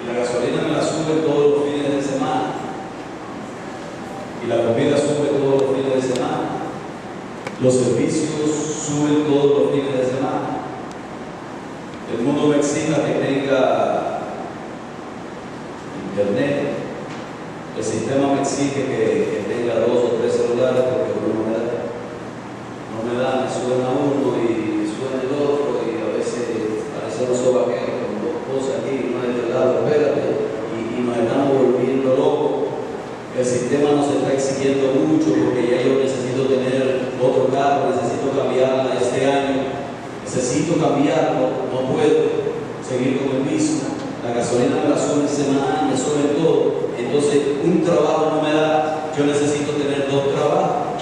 y la gasolina me la sube todos los fines de semana y la comida sube todos los fines de semana, los servicios suben todos los fines de semana, el mundo me exija que tenga internet, el sistema me exige que tenga 2 o 3 celulares porque uno no me da, me suben a uno y me suben el otro y a veces parece un sobaquero con 2 cosas aquí, una de este lado, espérate, y nos estamos volviendo locos. El sistema nos está exigiendo mucho porque ya yo necesito tener otro carro, necesito cambiarla este año, necesito cambiarlo, no puedo seguir con el mismo. La gasolina me la suben semanal, me suben todo. Entonces, un trabajo no me da, yo necesito tener 2 trabajos.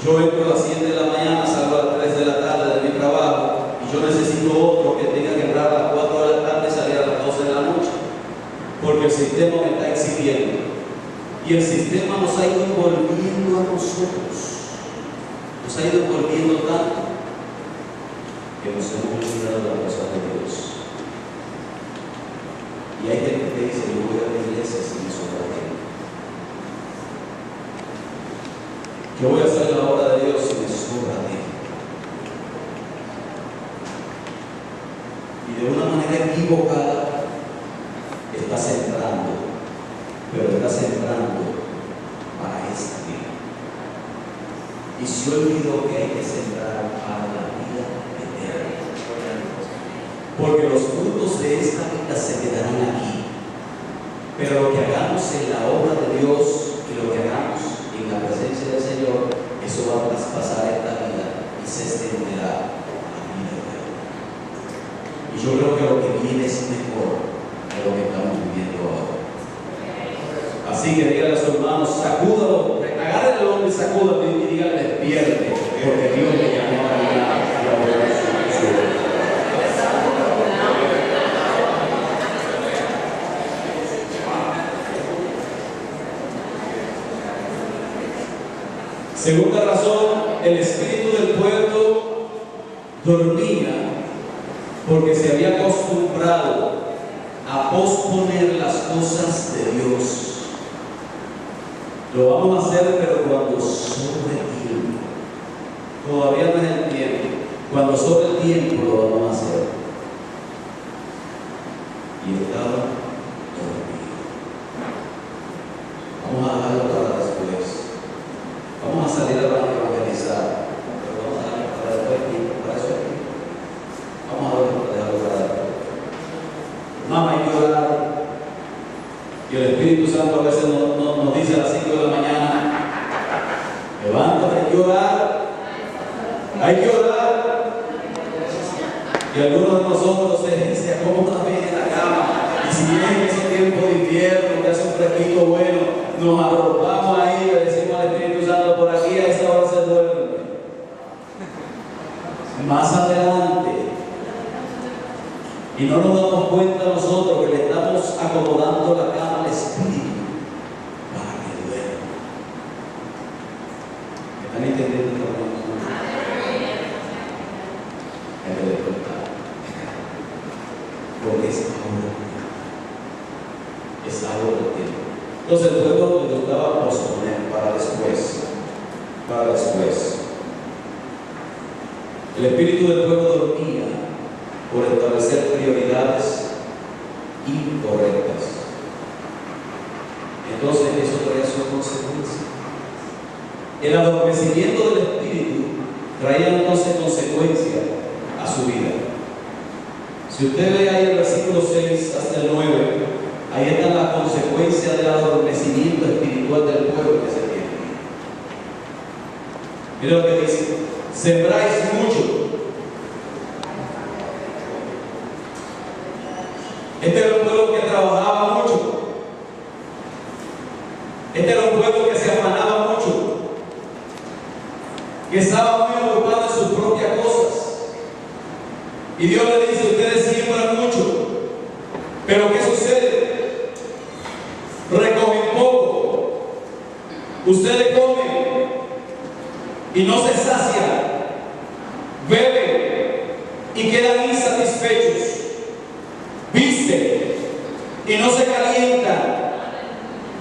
Yo entro a las 7 de la mañana, salgo a las 3 de la tarde de mi trabajo y yo necesito otro que tenga que entrar a las 4 de la tarde y salir a las 12 de la noche. Porque el sistema me está exigiendo. Y el sistema nos ha ido envolviendo a nosotros. Nos ha ido envolviendo tanto que nos hemos olvidado de la cosa de Dios. Y hay gente que dice, yo voy a la iglesia sin eso para ti. Yo voy a hacer la obra de Dios sin eso para ti. Y de una manera equivocada está sembrando, pero está sembrando para esta vida. Y se olvidó que hay que sembrar para la vida eterna. Porque los frutos de esta vida se quedarán aquí. Pero lo que hagamos en la obra de Dios y lo que hagamos en la presencia del Señor, eso va a traspasar esta vida y se extenderá a la vida eterna. Y yo creo que lo que viene es mejor de lo que estamos viviendo ahora. Así que díganle a sus hermanos, sacúdalo, agárrenle el hombre y sacúdalo y díganle, despierte, porque Dios le llamó a la obra de su vida. Segunda razón, el espíritu del pueblo dormía porque se había acostumbrado a posponer las cosas de Dios. Lo vamos a hacer, pero cuando sobre el tiempo. Todavía no es el tiempo. Cuando sobre el tiempo lo vamos a hacer. Y estaba dormido. Vamos a dejarlo para después. Vamos a salir a evangelizar, pero vamos a dejarlo para después tiempo, para eso aquí. Vamos a dejarlo para después. Mamá, hay que orar. Y el Espíritu Santo a veces nos dice a las 5 de la mañana, levántate, hay que orar. Hay que orar. Y algunos de nosotros se acomodan bien en la cama. Y si viene ese tiempo de invierno, que hace un fresquito bueno, nos arropamos ahí, le decimos al Espíritu Santo, por aquí a esa hora se duerme. Más adelante, y no nos damos cuenta nosotros que le estamos acomodando la cama al Espíritu para que duerma. ¿Están entendiendo lo que hay que despertar? Porque es algo del tiempo. Entonces el pueblo le gustaba posponer para después. El espíritu del pueblo dormía por establecer prioridades incorrectas. Entonces eso traía su consecuencia. El adormecimiento del espíritu traía entonces consecuencia a su vida. Si usted ve ahí el versículo 6 hasta el 9, ahí están las consecuencias del adormecimiento espiritual del pueblo que se tiene. Mira lo que dice: sembráis mucho. Este era un pueblo que trabajaba mucho. Este era un pueblo que se afanaba mucho, que estaba muy ocupado en sus propias cosas. Y Dios le dice: ustedes siembran mucho, pero ¿qué sucede? Recogen poco. Ustedes comen y no se sacian, beben y quedan insatisfechos, visten y no se calientan,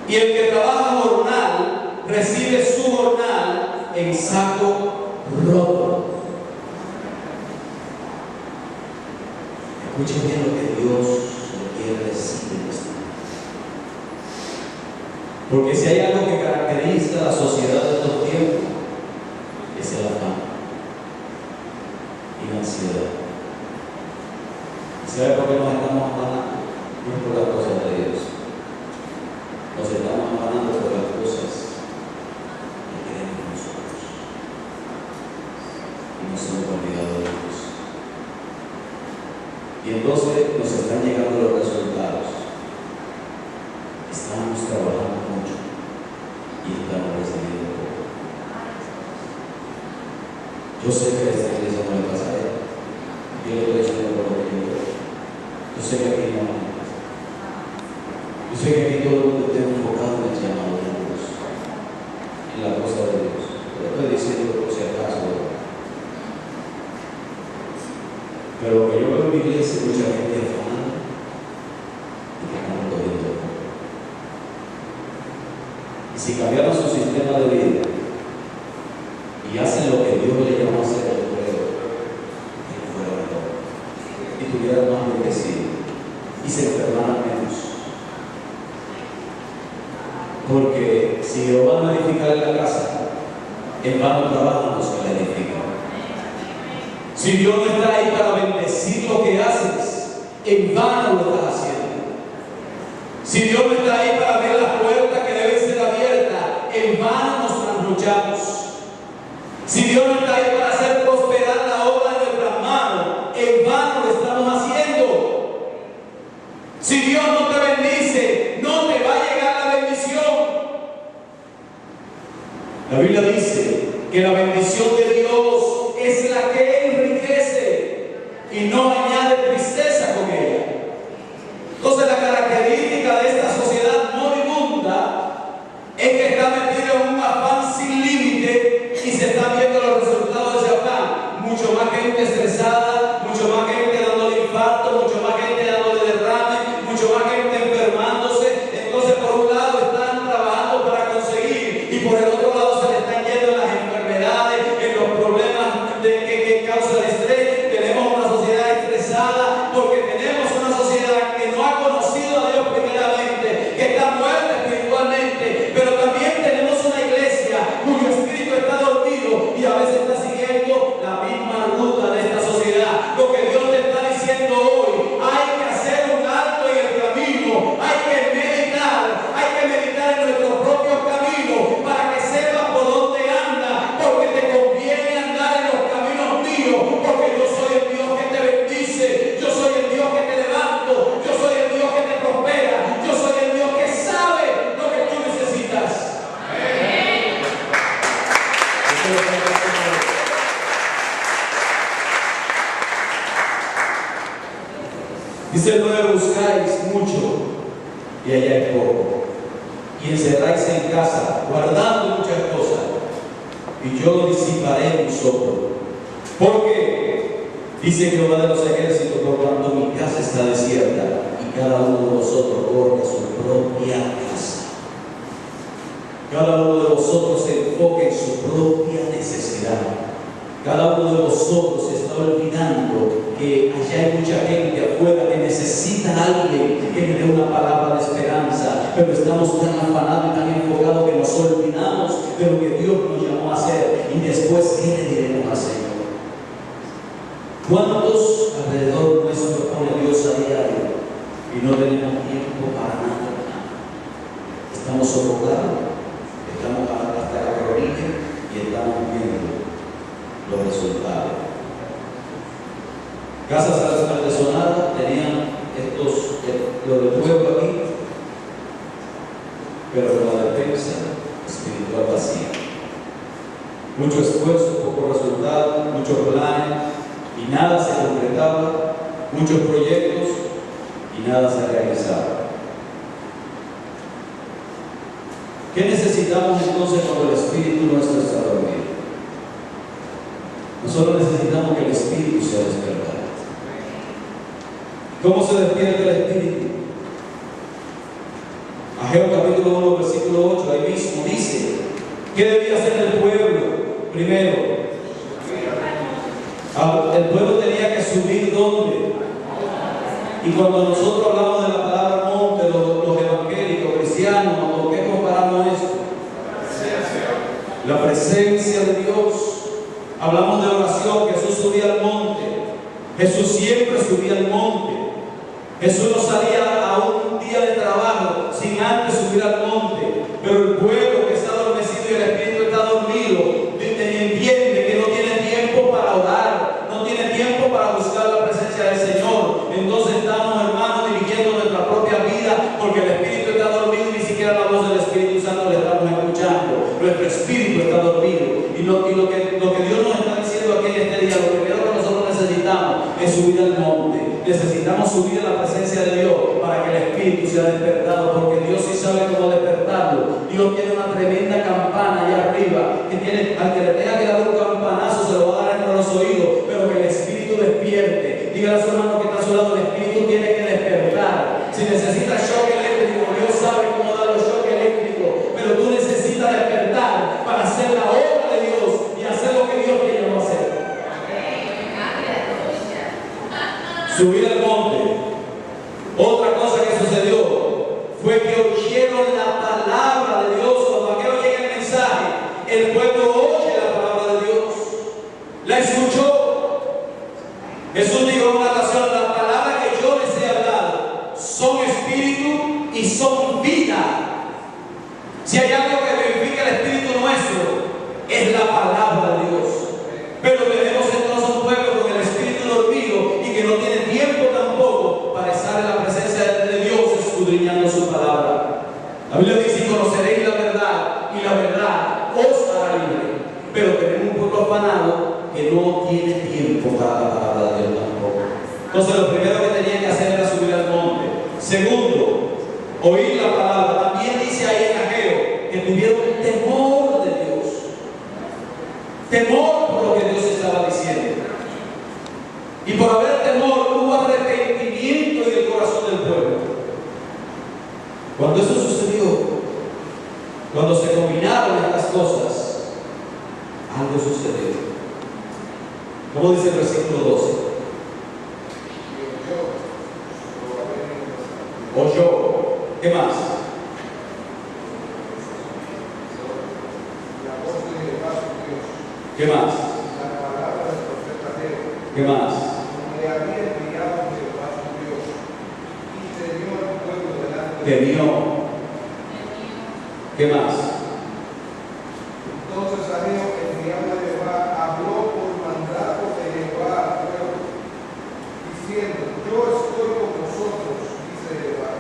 y el que trabaja jornal recibe su jornal en saco roto. Escuchen bien lo que Dios le quiere decir en este momento. Porque si hay algo que caracteriza a la sociedad de estos tiempos, es el afán y la ansiedad. ¿Y sabe por qué nos estamos afanando? No es por las cosas de Dios. Nos estamos afanando por las cosas que queremos nosotros. Y nos hemos olvidado de Dios. Y entonces nos están llegando los resultados. Estamos trabajando mucho y estamos recibiendo poco. Yo sé que a esta iglesia no le pasa a ella. Yo le estoy diciendo por lo que yo veo. Yo sé que aquí no le pasa. Yo sé que aquí todo el mundo está enfocado en el llamado de Dios, en la cosa de Dios. Lo estoy diciendo por si acaso. Pero lo que yo veo en mi iglesia, mucha gente afanada y que están cogiendo. Y si cambiaran su sistema de vida y hacen lo que Dios le llamó a hacer, yo creo que fuera mejor y tuvieran más bendecido y se enfermaran menos. Porque si Jehová no edifica en la casa, en vano trabajan los que la edifican. Si Dios no está ahí para bendecir lo que haces, en vano lo estás haciendo. Si Dios no está ahí para abrir las puertas que deben ser abiertas, en vano nos trasnochamos. Si Dios no está ahí para hacer prosperar la obra de nuestras manos, en vano lo estamos haciendo. Si Dios no te bendice, no te va a llegar la bendición. La Biblia dice que la bendición de Dios es la que enriquece y no añade tristeza con ella. Entonces la característica de esta sociedad moribunda es que está metida en un afán sin límite y se están viendo los resultados de ese afán. Mucho más gente estresada, mucho más gente dándole infarto, mucho más gente dándole derrame, mucho más gente enfermándose. Entonces por un lado están trabajando para conseguir y por el otro lado se le están yendo en las enfermedades, en los problemas que causa el estrés. Tenemos una sociedad estresada. Dice el 9, buscáis mucho y halláis poco, y encerráis en casa, guardando muchas cosas, y yo lo disiparé en vosotros. Porque dice Jehová de los ejércitos, por cuanto mi casa está desierta, y cada uno de vosotros corre a su propia casa. Cada uno de vosotros se enfoca en su propia necesidad. Cada uno de vosotros se está olvidando que allá hay mucha gente afuera que necesita a alguien que le dé una palabra de esperanza, pero estamos tan afanados y tan enfocados que nos olvidamos de lo que Dios nos llamó a hacer y después, ¿qué le diremos al Señor? ¿Cuántos alrededor nuestro pone Dios a diario y no tenemos tiempo para nada? Estamos sofocados, estamos hasta la rodilla y estamos viendo los resultados. Casas artesonadas tenían lo del pueblo aquí, pero con la defensa espiritual vacía. Mucho esfuerzo, poco resultado, muchos planes y nada se concretaba, muchos proyectos y nada se realizaba. ¿Qué necesitamos entonces cuando el espíritu nuestro está dormido? Nosotros necesitamos que el espíritu sea despertado. ¿Cómo se despierta el espíritu? Ageo capítulo 1, versículo 8, ahí mismo dice, ¿qué debía hacer el pueblo? Primero, el pueblo tenía que subir ¿dónde? Y cuando nosotros hablamos de la palabra monte, los evangélicos, cristianos, ¿con qué comparamos esto? La presencia de Dios. Hablamos de oración, Jesús subía al monte. Jesús siempre subía al monte. Jesús no salía a un día de trabajo sin antes subir al monte. Pero el pueblo que está adormecido y el espíritu está dormido, entiende que no tiene tiempo para orar, no tiene tiempo para buscar la presencia del Señor. Entonces estamos, hermanos, dirigiendo nuestra propia vida porque el espíritu está dormido y ni siquiera la voz del Espíritu Santo le estamos escuchando. Nuestro espíritu está dormido. Y lo que Dios nos está diciendo aquí en este día, lo primero que nosotros necesitamos es subir al monte. Necesitamos subir a la presencia de Dios para que el espíritu sea despertado, porque Dios sí sabe cómo despertarlo. Dios tiene una tremenda campana allá arriba, que tiene, al que le tenga que dar un campanazo se lo va a dar entre los oídos, pero que el espíritu despierte. Dígale a su hermano que está a su lado, el espíritu tiene que despertar. Si necesita shock eléctrico, Dios sabe cómo dar los shock eléctricos, pero tú necesitas despertar para hacer la obra de Dios y hacer lo que Dios te llamó a hacer. Subir al monte. Otra cosa que sucedió fue que oyeron la palabra de Dios. Cuando aquello llega el mensaje, el pueblo oye la palabra de Dios, la escuchó. Jesús dijo en una ocasión, las palabras que yo les he hablado son espíritu y son vida. Si hay algo que verifica el espíritu nuestro, es la palabra de Dios. Pero tenemos entonces un pueblo con el espíritu dormido y que no tiene tiempo tampoco para estar en la presencia de Dios escudriñando su palabra. La Biblia dice, conoceréis la verdad y la verdad os hará libre. Pero tenemos un pueblo afanado que no tiene tiempo para la palabra de Dios tampoco. Entonces lo primero que tenía que hacer era subir al monte. Segundo, oír la palabra. También dice ahí en Ageo que tuvieron temor de Dios. Temor por lo que Dios estaba diciendo. Y por haber temor hubo arrepentimiento en el corazón del pueblo. Cuando eso sucedió, cuando se combinaron estas cosas, algo sucedió. ¿Cómo dice el versículo 12? Oyó. ¿Qué más? ¿Qué más? ¿Qué más? Temió. ¿Qué más? Entonces salió el diablo de Jehová, habló por mandato de Jehová al pueblo, diciendo, yo estoy con vosotros, dice Jehová.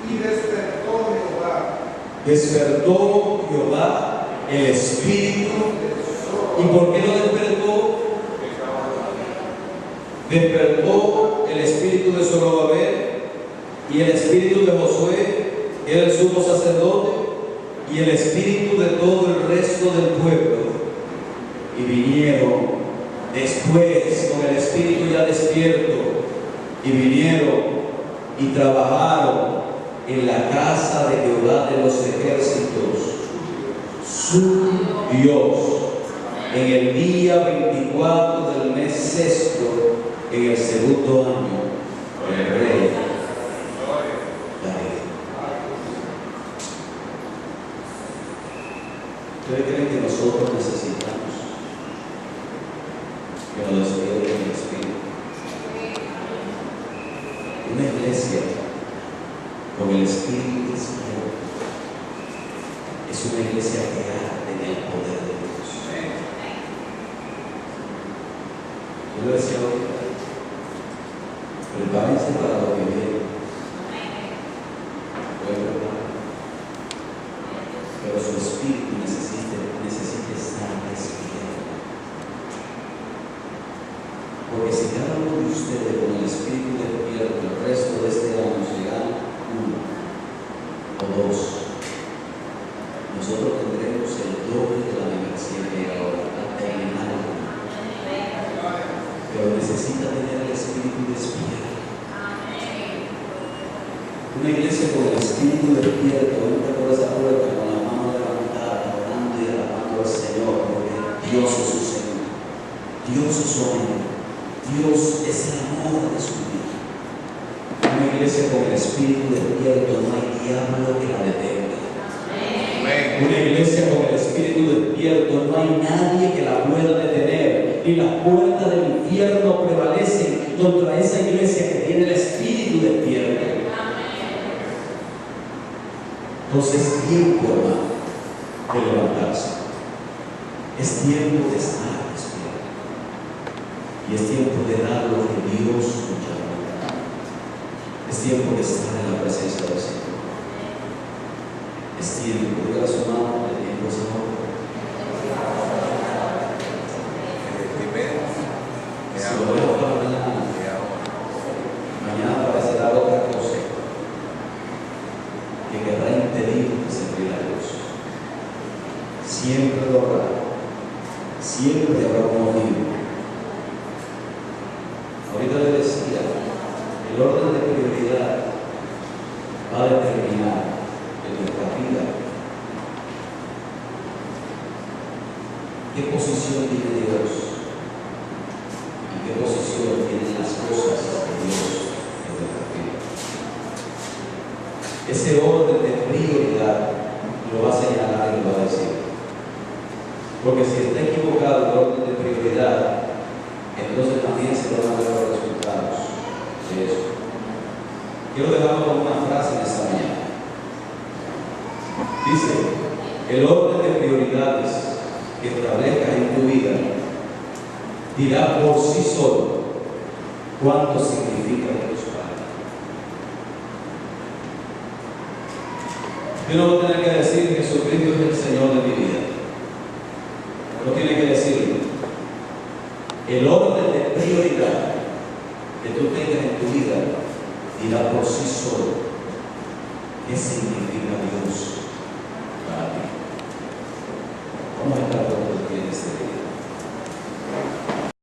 Y despertó Jehová. Despertó Jehová el espíritu. ¿Y por qué no despertó? Despertó el espíritu espíritu de Zorobabel y el espíritu de Josué, que era el sumo sacerdote, y el espíritu de todo el resto del pueblo. Y vinieron después con el espíritu ya despierto, y vinieron y trabajaron en la casa de Jehová de los ejércitos, su Dios, en el día 24 del mes sexto, en el segundo año del rey David. ¿Ustedes creen que nosotros necesitamos que nos despierte el Espíritu? Una iglesia con el Espíritu del Señor es una iglesia que arde en el poder de Dios. Yo le decía ahorita, prepárense para lo que viene. Pueden preparar, pero su espíritu necesita estar despierto. Porque si cada uno de ustedes con el espíritu despierto el resto de este año llegan uno o dos, nosotros tendremos el doble de la membresía que hay ahora al terminar el año. Pero necesita tener el espíritu despierto. Una iglesia con el espíritu despierto entra por esa puerta con la mano levantada, orando y alabando al Señor, porque Dios es su Señor, Dios es su amigo, Dios es el amor de su vida. Una iglesia con el espíritu despierto, no hay diablo que la detenga. Una iglesia con el espíritu despierto, no hay nadie que la pueda detener, ni las puertas del infierno prevalecen contra esa iglesia que tiene el espíritu despierto. Entonces es tiempo, hermano, de levantarse. Es tiempo de estar despierto. Y es tiempo de dar lo que Dios nos llama. Es tiempo de estar en la presencia del Señor. Es tiempo, diga a su mano, el tiempo es ahora. Si lo dejo para mañana parecerá otra cosa que querrá impedir que servir a Dios. Siempre lo habrá, siempre habrá un motivo. Ahorita le decía, el orden de prioridad va a determinar en nuestra vida qué posición tiene Dios y qué posición tienen las cosas de Dios en nuestra vida. Ese orden de prioridad lo va a señalar y lo va a decir. Porque si está equivocado el orden de prioridad, entonces también se van a ver los resultados de eso. Quiero dejarlo con una frase en esta mañana. Dice, el orden de prioridades que establezcas en tu vida dirá por sí solo cuánto significa Dios para ti. Yo no voy a tener que decir que Jesucristo es el Señor de mi vida. No tiene que decirlo. El orden de prioridad que tú tengas en tu vida dirá por sí solo qué significa Dios para ti. Vamos a estar todos en este día.